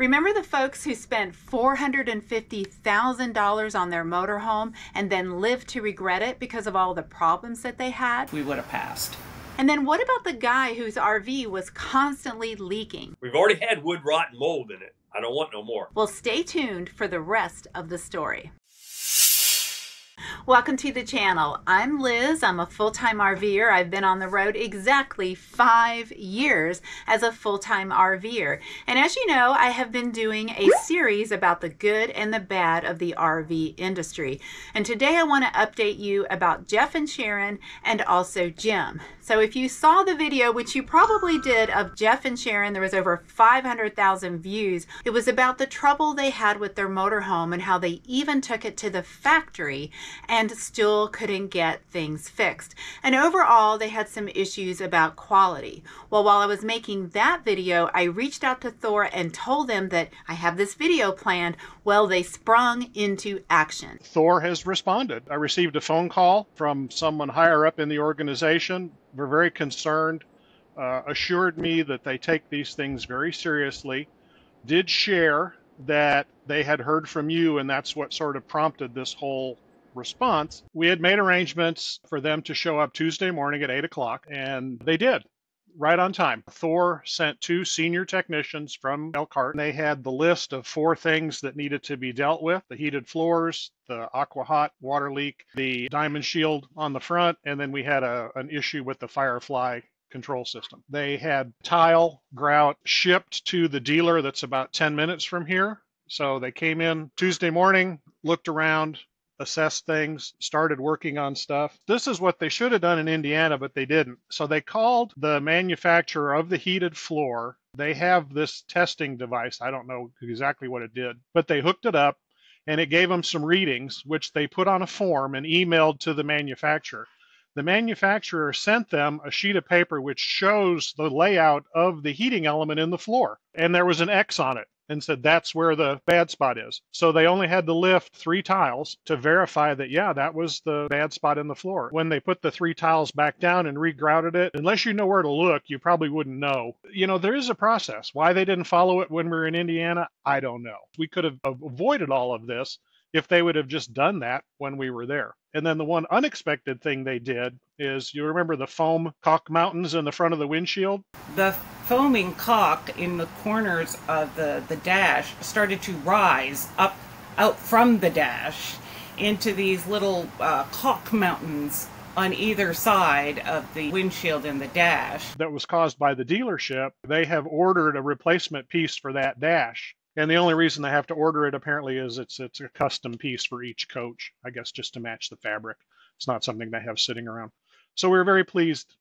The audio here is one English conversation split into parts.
Remember the folks who spent $450,000 on their motorhome and then lived to regret it because of all the problems that they had? We would have passed. And then what about the guy whose RV was constantly leaking? We've already had wood rot and mold in it. I don't want no more. Well, stay tuned for the rest of the story. Welcome to the channel. I'm Liz. I'm a full-time RVer. I've been on the road exactly 5 years as a full-time RVer. And as you know, I have been doing a series about the good and the bad of the RV industry. And today I want to update you about Jeff and Sharon and also Jim. So if you saw the video, which you probably did, of Jeff and Sharon, there was over 500,000 views. It was about the trouble they had with their motorhome and how they even took it to the factory and still couldn't get things fixed. And overall, they had some issues about quality. Well, while I was making that video, I reached out to Thor and told them that I have this video planned. Well, they sprung into action. Thor has responded. I received a phone call from someone higher up in the organization. We're very concerned, assured me that they take these things very seriously, did share that they had heard from you, and that's what sort of prompted this whole response. We had made arrangements for them to show up Tuesday morning at 8 o'clock, and they did, right on time. Thor sent 2 senior technicians from Elkhart. They had the list of 4 things that needed to be dealt with: the heated floors, the aqua hot water leak, the diamond shield on the front, and then we had an issue with the Firefly control system. They had tile grout shipped to the dealer that's about 10 minutes from here. So they came in Tuesday morning, looked around, assessed things, started working on stuff. This is what they should have done in Indiana, but they didn't. So they called the manufacturer of the heated floor. They have this testing device. I don't know exactly what it did, but they hooked it up and it gave them some readings, which they put on a form and emailed to the manufacturer. The manufacturer sent them a sheet of paper which shows the layout of the heating element in the floor. And there was an X on it and said that's where the bad spot is. So they only had to lift 3 tiles to verify that, yeah, that was the bad spot in the floor. When they put the 3 tiles back down and regrouted it, unless you know where to look, you probably wouldn't know. You know, there is a process. Why they didn't follow it when we were in Indiana, I don't know. We could have avoided all of this if they would have just done that when we were there. And then the one unexpected thing they did is, you remember the Foamcock Mountains in the front of the windshield? The foaming caulk in the corners of the dash started to rise up out from the dash into these little caulk mountains on either side of the windshield and the dash. That was caused by the dealership. They have ordered a replacement piece for that dash. And the only reason they have to order it apparently is it's a custom piece for each coach, I guess, just to match the fabric. It's not something they have sitting around. So we're very pleased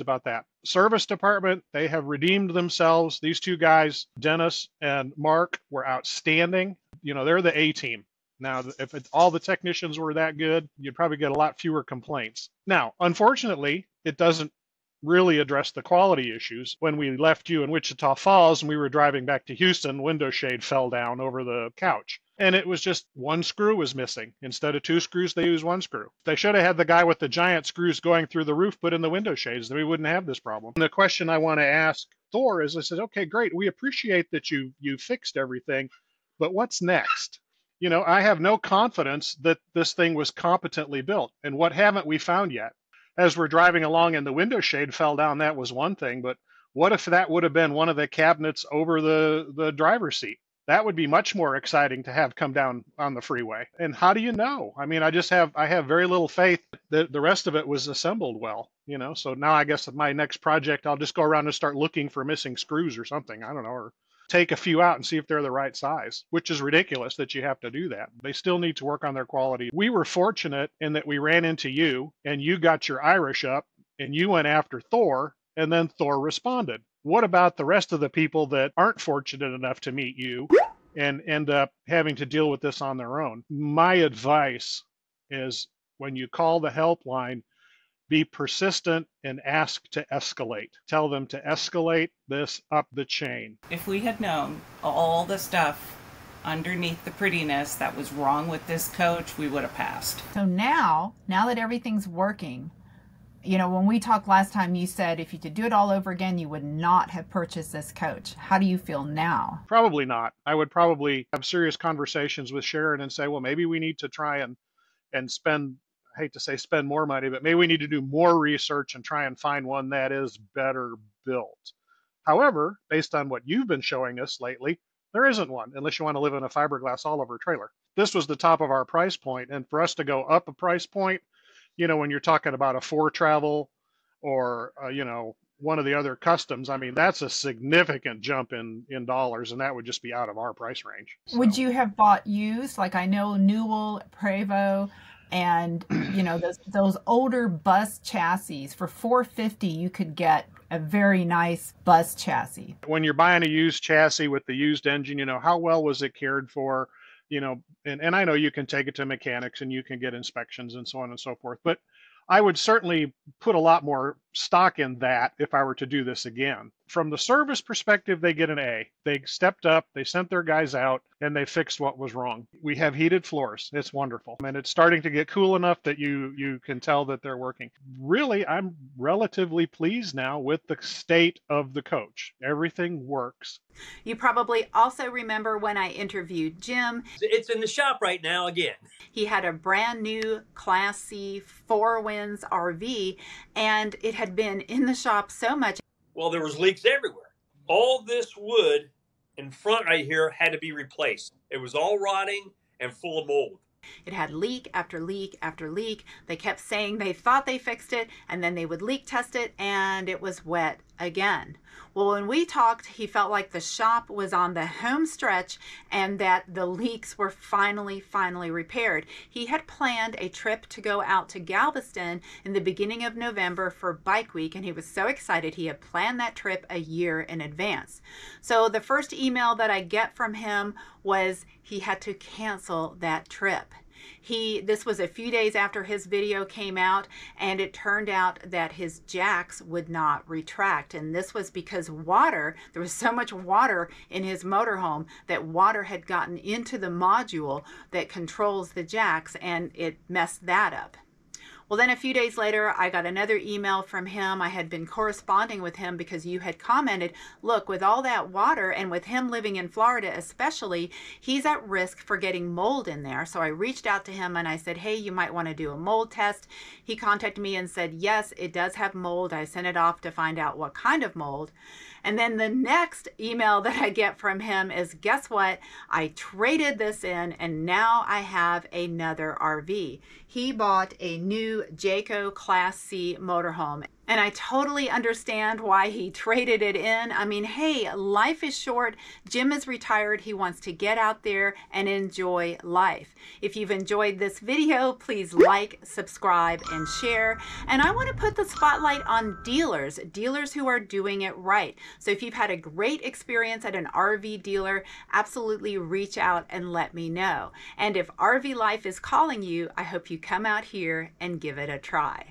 about that. Service department, they have redeemed themselves. These 2 guys, Dennis and Mark, were outstanding. You know, they're the A team. Now, if all the technicians were that good, you'd probably get a lot fewer complaints. Now, unfortunately, it doesn't really address the quality issues. When we left you in Wichita Falls and we were driving back to Houston, window shade fell down over the couch. And it was just 1 screw was missing. Instead of 2 screws, they used 1 screw. They should have had the guy with the giant screws going through the roof put in the window shades, then we wouldn't have this problem. And the question I want to ask Thor is, I said, okay, great. We appreciate that you fixed everything, but what's next? You know, I have no confidence that this thing was competently built. And what haven't we found yet? As we're driving along and the window shade fell down, that was one thing, but what if that would have been one of the cabinets over the driver's seat? That would be much more exciting to have come down on the freeway. And how do you know? I mean, I have very little faith that the rest of it was assembled well, you know? So now I guess my next project, I'll just go around and start looking for missing screws or something. I don't know, or take a few out and see if they're the right size, which is ridiculous that you have to do that. They still need to work on their quality. We were fortunate in that we ran into you and you got your Irish up and you went after Thor, and then Thor responded. What about the rest of the people that aren't fortunate enough to meet you and end up having to deal with this on their own? My advice is, when you call the helpline, be persistent and ask to escalate. Tell them to escalate this up the chain. If we had known all the stuff underneath the prettiness that was wrong with this coach, we would have passed. So now that everything's working, You know, when we talked last time, you said if you could do it all over again, you would not have purchased this coach. How do you feel now? Probably not. I would probably have serious conversations with Sharon and say, well, maybe we need to try and spend, I hate to say spend more money, but maybe we need to do more research and try and find one that is better built. However, based on what you've been showing us lately, there isn't one unless you want to live in a fiberglass all-over trailer. This was the top of our price point, and for us to go up a price point, you know, when you're talking about a 4Travel or, you know, one of the other customs, I mean, that's a significant jump in dollars, and that would just be out of our price range. So. Would you have bought used? Like I know Newell, Prevost, and you know those older bus chassis for $450, you could get a very nice bus chassis. When you're buying a used chassis with the used engine, you know, how well was it cared for? You know, and I know you can take it to mechanics and you can get inspections and so on and so forth, but I would certainly put a lot more stock in that if I were to do this again. From the service perspective, they get an A. They stepped up, they sent their guys out, and they fixed what was wrong. We have heated floors. It's wonderful. And it's starting to get cool enough that you can tell that they're working. Really, I'm relatively pleased now with the state of the coach. Everything works. You probably also remember when I interviewed Jim. It's in the shop right now again. He had a brand new Class C 4 Winds RV, and it had been in the shop so much. Well, there was leaks everywhere. All this wood in front right here had to be replaced. It was all rotting and full of mold. It had leak after leak after leak. They kept saying they thought they fixed it, and then they would leak test it, and it was wet again. Well, when we talked, he felt like the shop was on the home stretch and that the leaks were finally repaired. He had planned a trip to go out to Galveston in the beginning of November for Bike Week, and he was so excited. He had planned that trip a year in advance. So the first email that I get from him was he had to cancel that trip. This was a few days after his video came out, and it turned out that his jacks would not retract. And this was because there was so much water in his motorhome that water had gotten into the module that controls the jacks, and it messed that up. Well, then a few days later, I got another email from him. I had been corresponding with him because you had commented, look, with all that water and with him living in Florida especially, he's at risk for getting mold in there. So I reached out to him and I said, hey, you might want to do a mold test. He contacted me and said, yes, it does have mold. I sent it off to find out what kind of mold. And then the next email that I get from him is, guess what? I traded this in and now I have another RV. He bought a new Jayco Class C motorhome. And I totally understand why he traded it in. I mean, hey, life is short. Jim is retired. He wants to get out there and enjoy life. If you've enjoyed this video, please like, subscribe, and share. And I want to put the spotlight on dealers who are doing it right. So if you've had a great experience at an RV dealer, absolutely reach out and let me know. And if RV life is calling you, I hope you come out here and give it a try.